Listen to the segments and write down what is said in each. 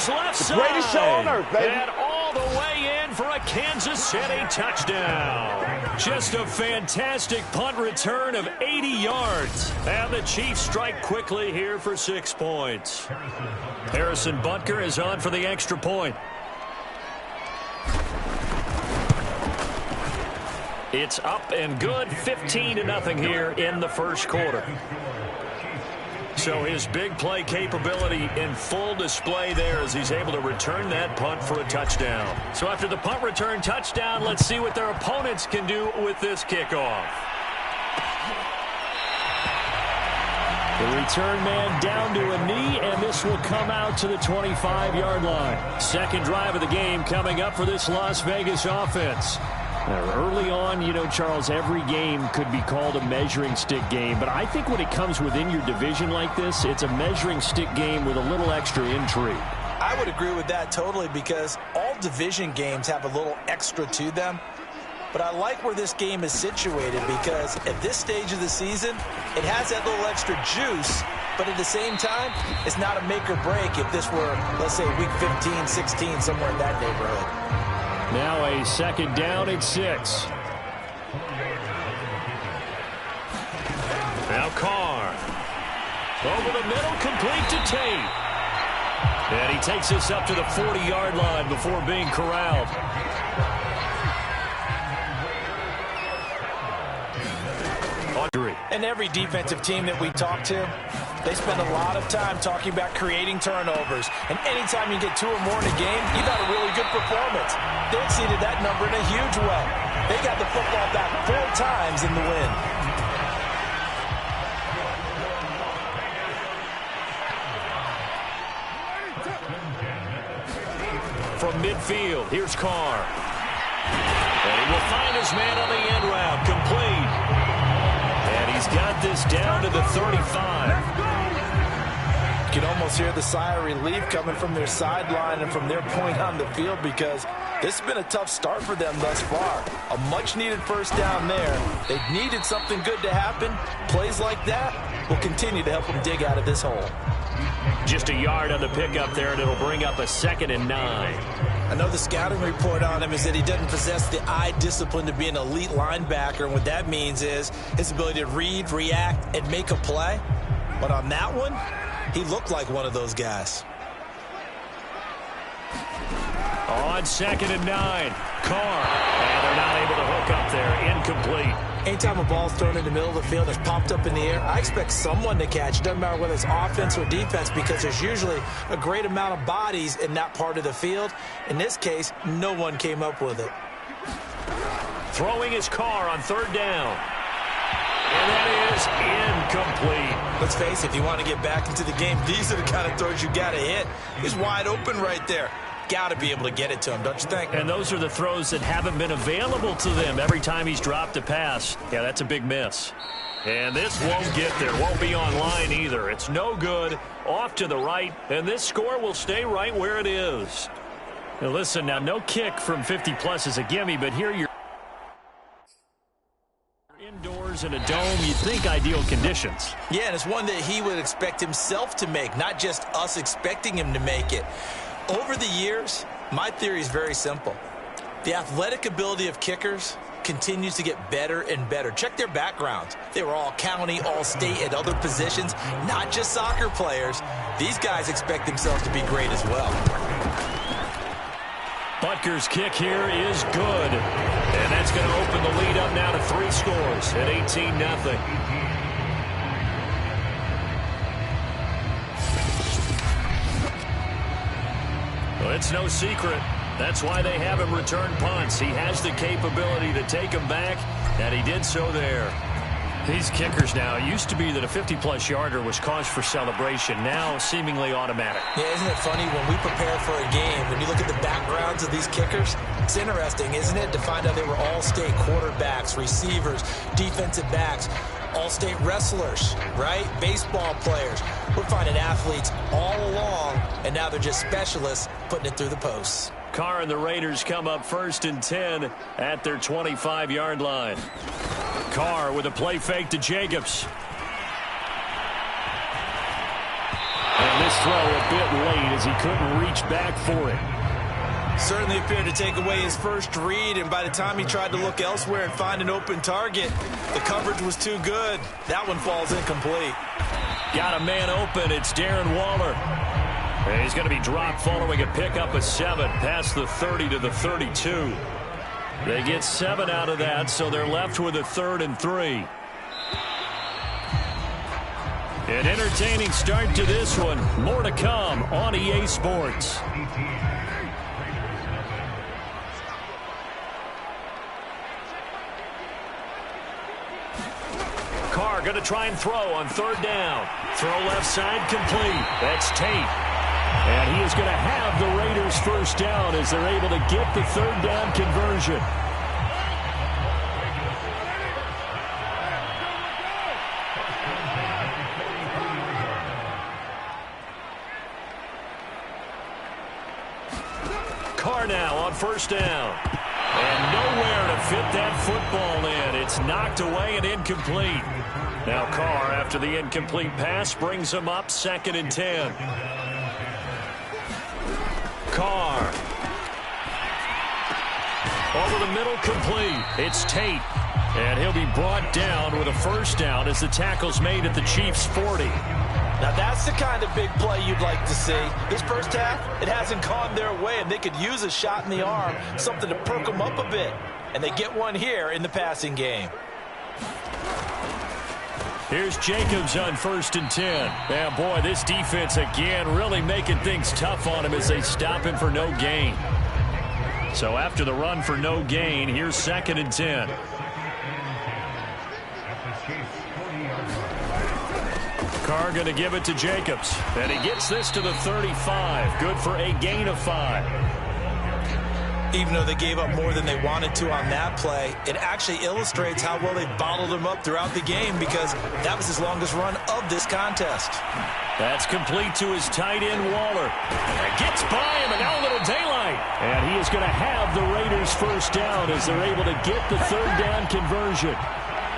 left side. Greatest shoulder, baby. And all the way in for a Kansas City touchdown. Just a fantastic punt return of 80 yards. And the Chiefs strike quickly here for 6 points. Harrison Butker is on for the extra point. It's up and good, 15-0 here in the first quarter. So his big play capability in full display there as he's able to return that punt for a touchdown. So after the punt return touchdown, let's see what their opponents can do with this kickoff. The return man down to a knee, and this will come out to the 25-yard line. Second drive of the game coming up for this Las Vegas offense. Now, early on, you know, Charles, every game could be called a measuring stick game. But I think when it comes within your division like this, it's a measuring stick game with a little extra intrigue. I would agree with that totally because all division games have a little extra to them. But I like where this game is situated because at this stage of the season, it has that little extra juice. But at the same time, it's not a make or break if this were, let's say, week 15, 16, somewhere in that neighborhood. Now a second down at 6. Now Carr. Over the middle, complete to Tate. And he takes us up to the 40-yard line before being corralled. And every defensive team that we talk to, they spend a lot of time talking about creating turnovers. And anytime you get 2 or more in a game, you got a really good performance. They exceeded that number in a huge way. They got the football back 4 times in the win. From midfield, here's Carr. And he will find his man on the end route, complete. And he's got this down to the 35. You can almost hear the sigh of relief coming from their sideline and from their point on the field because this has been a tough start for them thus far. A much-needed first down there. They needed something good to happen. Plays like that will continue to help them dig out of this hole. Just a yard on the pickup there, and it'll bring up a 2nd and 9. I know the scouting report on him is that he doesn't possess the eye discipline to be an elite linebacker, and what that means is his ability to read, react, and make a play. But on that one, he looked like one of those guys. On 2nd and 9, Carr. And they're not able to hook up there. Incomplete. Anytime a ball's thrown in the middle of the field, it's popped up in the air, I expect someone to catch. It doesn't matter whether it's offense or defense because there's usually a great amount of bodies in that part of the field. In this case, no one came up with it. Throwing his Carr on 3rd down. And that is incomplete. Let's face it, if you want to get back into the game, these are the kind of throws you got to hit. He's wide open right there. Got to be able to get it to him, don't you think? And those are the throws that haven't been available to them every time he's dropped a pass. Yeah, that's a big miss. And this won't get there. Won't be on line either. It's no good. Off to the right. And this score will stay right where it is. Now listen, now no kick from 50-plus is a gimme, but here you're indoors in a dome. You'd think ideal conditions. Yeah, and it's one that he would expect himself to make, not just us expecting him to make it. Over the years, my theory is very simple. The athletic ability of kickers continues to get better and better. Check their backgrounds. They were all county, all state, at other positions, not just soccer players. These guys expect themselves to be great as well. Butker's kick here is good. And that's going to open the lead up now to 3 scores at 18-0. Well, it's no secret. That's why they have him return punts. He has the capability to take them back, and he did so there. These kickers now, it used to be that a 50-plus yarder was cause for celebration. Now, seemingly automatic. Yeah, isn't it funny when we prepare for a game, when you look at the backgrounds of these kickers, it's interesting, isn't it, to find out they were all-state quarterbacks, receivers, defensive backs, all-state wrestlers, right? Baseball players. We're finding athletes all along, and now they're just specialists putting it through the posts. Carr and the Raiders come up 1st and 10 at their 25-yard line. Carr with a play fake to Jacobs. And This throw a bit late as he couldn't reach back for it. Certainly appeared to take away his first read, and by the time he tried to look elsewhere and find an open target, the coverage was too good. That one falls incomplete. Got a man open. It's Darren Waller. And he's going to be dropped following a pickup of 7 past the 30 to the 32. They get 7 out of that, so they're left with a 3rd and 3. An entertaining start to this one. More to come on EA Sports. Carr going to try and throw on 3rd down. Throw left side complete. That's Tate. And he is going to have the Raiders first down as they're able to get the 3rd down conversion. Carr now on 1st down. And nowhere to fit that football in. It's knocked away and incomplete. Now Carr, after the incomplete pass, brings him up 2nd and 10. Carr. Over the middle, complete. It's Tate. And he'll be brought down with a 1st down as the tackle's made at the Chiefs' 40. Now that's the kind of big play you'd like to see. This first half, it hasn't gone their way, and they could use a shot in the arm, something to perk them up a bit. And they get one here in the passing game. Here's Jacobs on 1st and 10. And boy, this defense again really making things tough on him as they stop him for no gain. So after the run for no gain, here's 2nd and 10. Carr going to give it to Jacobs. And he gets this to the 35. Good for a gain of 5. Even though they gave up more than they wanted to on that play, it actually illustrates how well they bottled him up throughout the game, because that was his longest run of this contest. That's complete to his tight end, Waller. And gets by him, and now a little daylight. And he is going to have the Raiders first down as they're able to get the 3rd down conversion.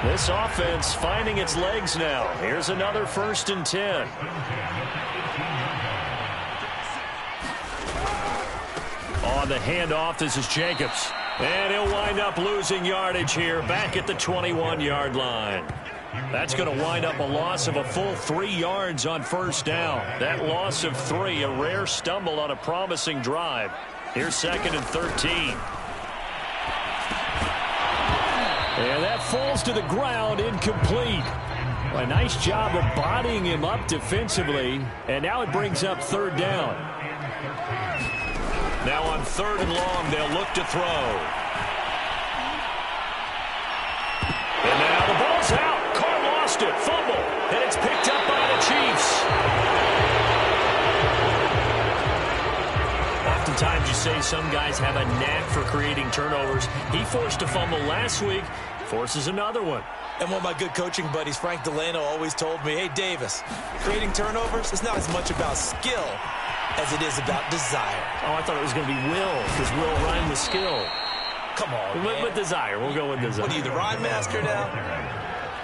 This offense finding its legs now. Here's another 1st and 10. On the handoff, this is Jacobs. And he'll wind up losing yardage here back at the 21-yard line. That's going to wind up a loss of a full 3 yards on 1st down. That loss of 3, a rare stumble on a promising drive. Here's 2nd and 13. And that falls to the ground, incomplete. A nice job of bodying him up defensively. And now it brings up 3rd down. Now on 3rd and long, they'll look to throw. And now the ball's out. Carr lost it. Fumble. And it's picked up by the Chiefs. Oftentimes you say some guys have a knack for creating turnovers. He forced a fumble last week. Forces another one. And one of my good coaching buddies, Frank Delano, always told me, hey, Davis, creating turnovers is not as much about skill as it is about desire. Oh, I thought it was going to be will, because will rhyme with skill. Come on, man. With desire. We'll go with desire. What are you, the rhyme master now?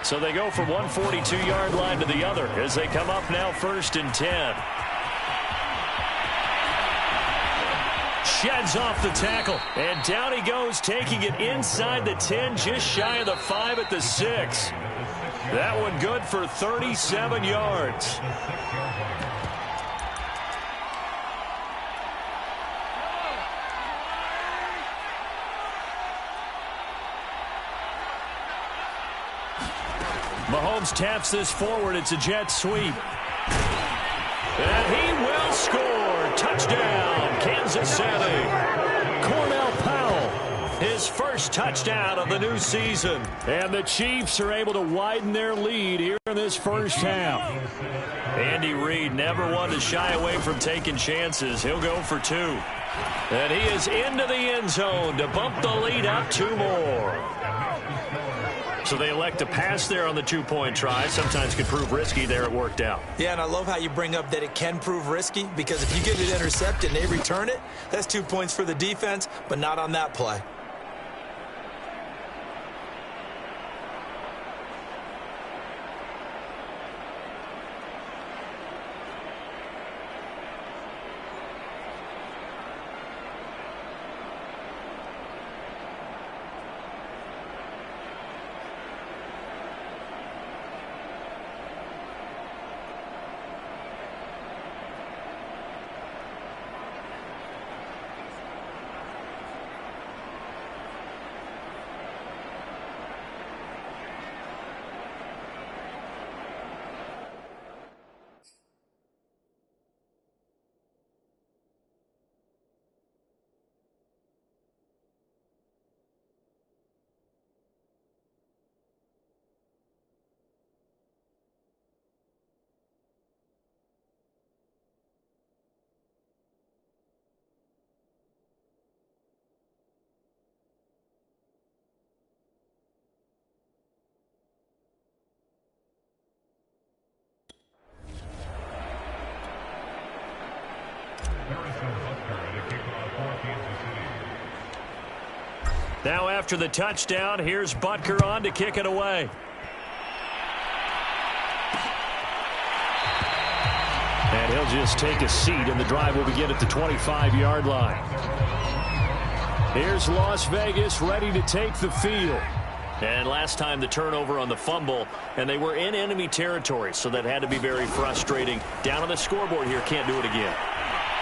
So they go from one 42-yard line to the other as they come up now 1st and 10. Sheds off the tackle, and down he goes, taking it inside the 10, just shy of the 5 at the 6. That one good for 37 yards. Mahomes taps this forward. It's a jet sweep. And he will score. Touchdown, Kansas City. Cornell Powell, his first touchdown of the new season. And the Chiefs are able to widen their lead here in this first half. Andy Reid never one to shy away from taking chances. He'll go for 2. And he is into the end zone to bump the lead up 2 more. So they elect to pass there on the 2-point try. Sometimes can prove risky. There it worked out. Yeah, and I love how you bring up that it can prove risky, because if you get it intercepted and they return it, that's 2 points for the defense, but not on that play. Now after the touchdown, here's Butker on to kick it away. And he'll just take a seat, and the drive will begin at the 25-yard line. Here's Las Vegas ready to take the field. And last time the turnover on the fumble, and they were in enemy territory, so that had to be very frustrating. Down on the scoreboard here, can't do it again.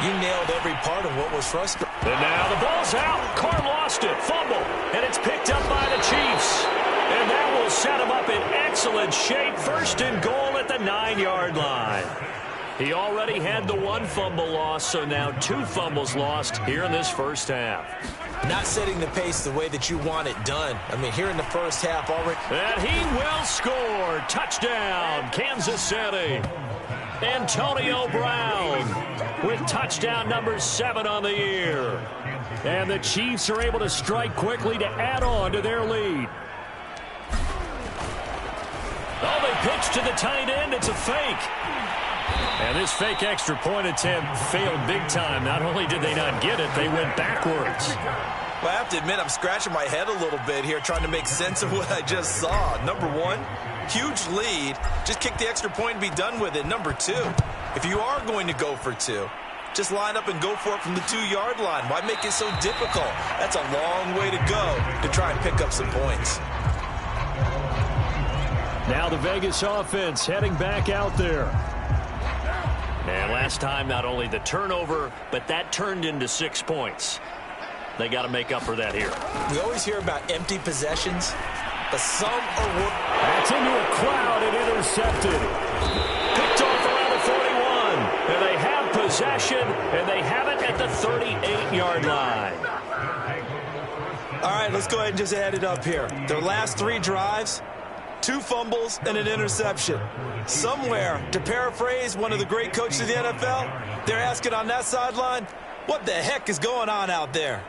You nailed every part of what was frustrating. And now the ball's out. Carr lost it. Fumble. And it's picked up by the Chiefs. And that will set him up in excellent shape. First and goal at the 9-yard line. He already had the one fumble loss, so now 2 fumbles lost here in this first half. Not setting the pace the way that you want it done. I mean, here in the first half already. And he will score. Touchdown, Kansas City. Antonio Brown with touchdown number 7 on the year. And the Chiefs are able to strike quickly to add on to their lead. Oh, they pitch to the tight end. It's a fake. And this fake extra point attempt failed big time. Not only did they not get it, they went backwards. Well, I have to admit, I'm scratching my head a little bit here trying to make sense of what I just saw. Number 1, huge lead. Just kick the extra point and be done with it. Number 2, if you are going to go for 2, just line up and go for it from the 2-yard line. Why make it so difficult? That's a long way to go to try and pick up some points. Now the Vegas offense heading back out there. And last time, not only the turnover, but that turned into 6 points. They got to make up for that here. We always hear about empty possessions, but some are worth. That's into a crowd and intercepted. Picked off around the 41. And they have possession, and they have it at the 38-yard line. All right, let's go ahead and just add it up here. Their last 3 drives, 2 fumbles and an interception. Somewhere, to paraphrase one of the great coaches of the NFL, they're asking on that sideline, what the heck is going on out there?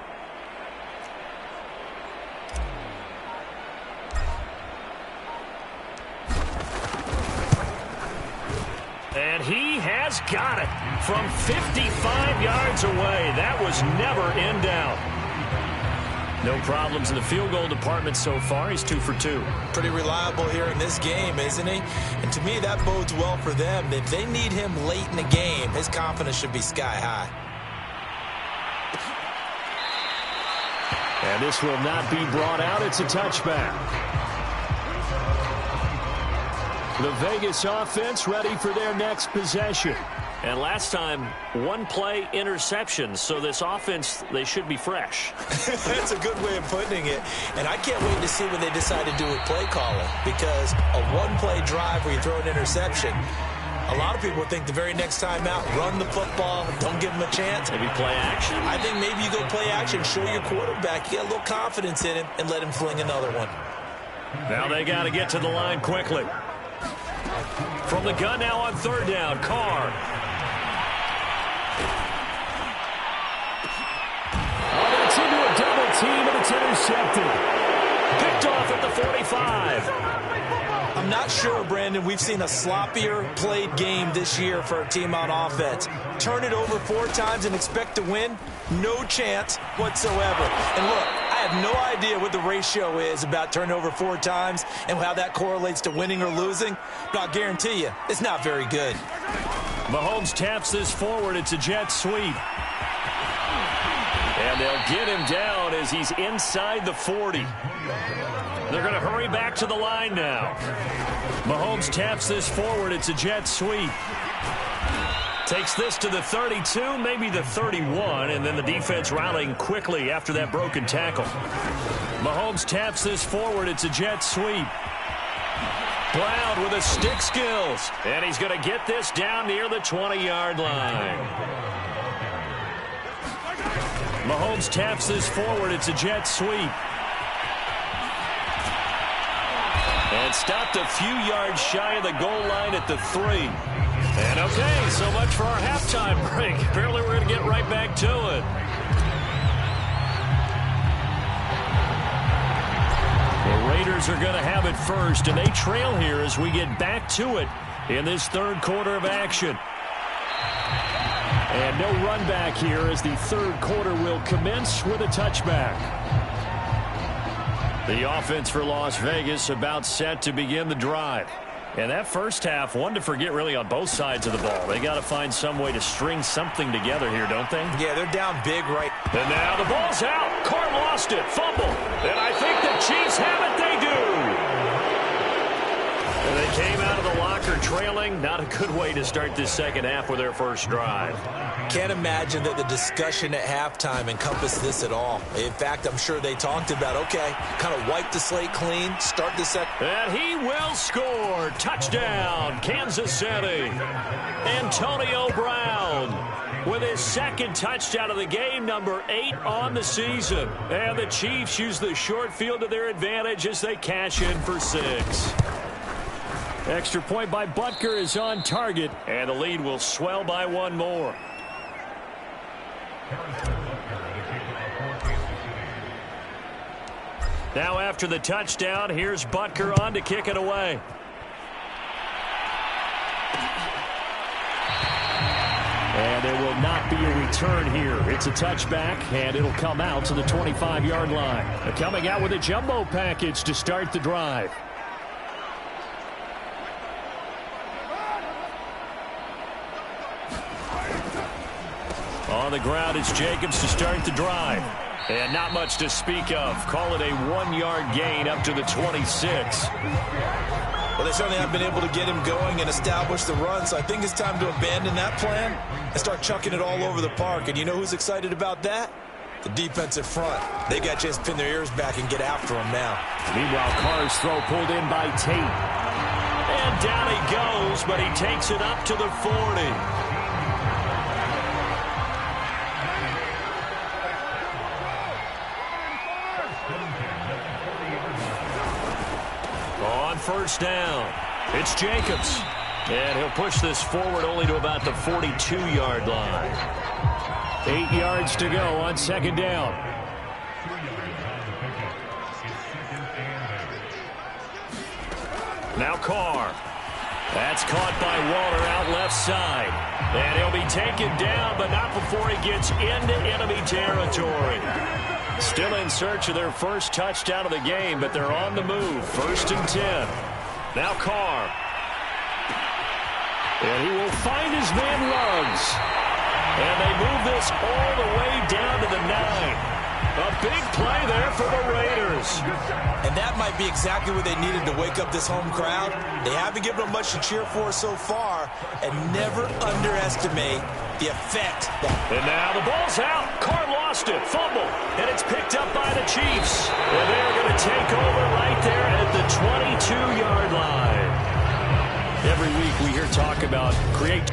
And he has got it from 55 yards away. That was never in doubt. No problems in the field goal department so far. He's 2 for 2. Pretty reliable here in this game, isn't he? And to me, that bodes well for them. If they need him late in the game, his confidence should be sky high. And this will not be brought out. It's a touchback. The Vegas offense ready for their next possession. And last time, 1-play interception. So this offense, they should be fresh. That's a good way of putting it. And I can't wait to see what they decide to do with play calling. Because a 1-play drive where you throw an interception, a lot of people think the very next time out, run the football, don't give them a chance. Maybe play action? I think maybe you go play action, show your quarterback, you get a little confidence in him, and let him fling another one. Now they got to get to the line quickly. From the gun now on 3rd down, Carr. It's into a double team, and it's intercepted. Picked off at the 45. I'm not sure, Brandon, we've seen a sloppier played game this year for a team on offense. Turn it over 4 times and expect to win? No chance whatsoever. And look, I have no idea what the ratio is about turnover 4 times and how that correlates to winning or losing, but I'll guarantee you, it's not very good. Mahomes taps this forward. It's a jet sweep. And they'll get him down as he's inside the 40. They're going to hurry back to the line now. Mahomes taps this forward. It's a jet sweep. Takes this to the 32, maybe the 31, and then the defense rallying quickly after that broken tackle. Mahomes taps this forward. It's a jet sweep. Brown with his stick skills. And he's going to get this down near the 20-yard line. Mahomes taps this forward. It's a jet sweep. And stopped a few yards shy of the goal line at the 3. And okay, so much for our halftime break. Apparently we're going to get right back to it. The Raiders are going to have it first, and they trail here as we get back to it in this 3rd quarter of action. And no run back here as the 3rd quarter will commence with a touchback. The offense for Las Vegas about set to begin the drive. And that first half, one to forget really on both sides of the ball. They got to find some way to string something together here, don't they? Yeah, they're down big right. And now the ball's out. Carr lost it. Fumble. And I think the Chiefs have it. They do. And they came out of the locker trailing. Not a good way to start this second half with their first drive. Can't imagine that the discussion at halftime encompassed this at all. In fact, I'm sure they talked about, okay, kind of wipe the slate clean, start the second. And he will score. Touchdown, Kansas City. Antonio Brown with his second touchdown of the game, number 8 on the season. And the Chiefs use the short field to their advantage as they cash in for 6. Extra point by Butker is on target, and the lead will swell by 1 more. Now after the touchdown, here's Butker on to kick it away. And there will not be a return here. It's a touchback, and it'll come out to the 25-yard line. Coming out with a jumbo package to start the drive. On the ground, it's Jacobs to start the drive. And not much to speak of. Call it a 1-yard gain up to the 26. Well, they certainly have been able to get him going and establish the run, so I think it's time to abandon that plan and start chucking it all over the park. And you know who's excited about that? The defensive front. They got to just pin their ears back and get after him now. Meanwhile, Carr's throw pulled in by Tate. And down he goes, but he takes it up to the 40. First down. It's Jacobs. And he'll push this forward only to about the 42-yard line. 8 yards to go on second down. Now Carr. That's caught by Waller out left side. And he'll be taken down, but not before he gets into enemy territory. Still in search of their first touchdown of the game, but they're on the move. 1st and 10. Now Carr. And he will find his man Ruggs. And they move this all the way down to the 9. A big play there for the Raiders. And that might be exactly what they needed to wake up this home crowd. They haven't given them much to cheer for so far, and never underestimate the effect. And now the ball's out. Carr lost it. Fumble. And it's picked up by the Chiefs. And they're going to take over right there at the 22-yard line. Every week we hear talk about create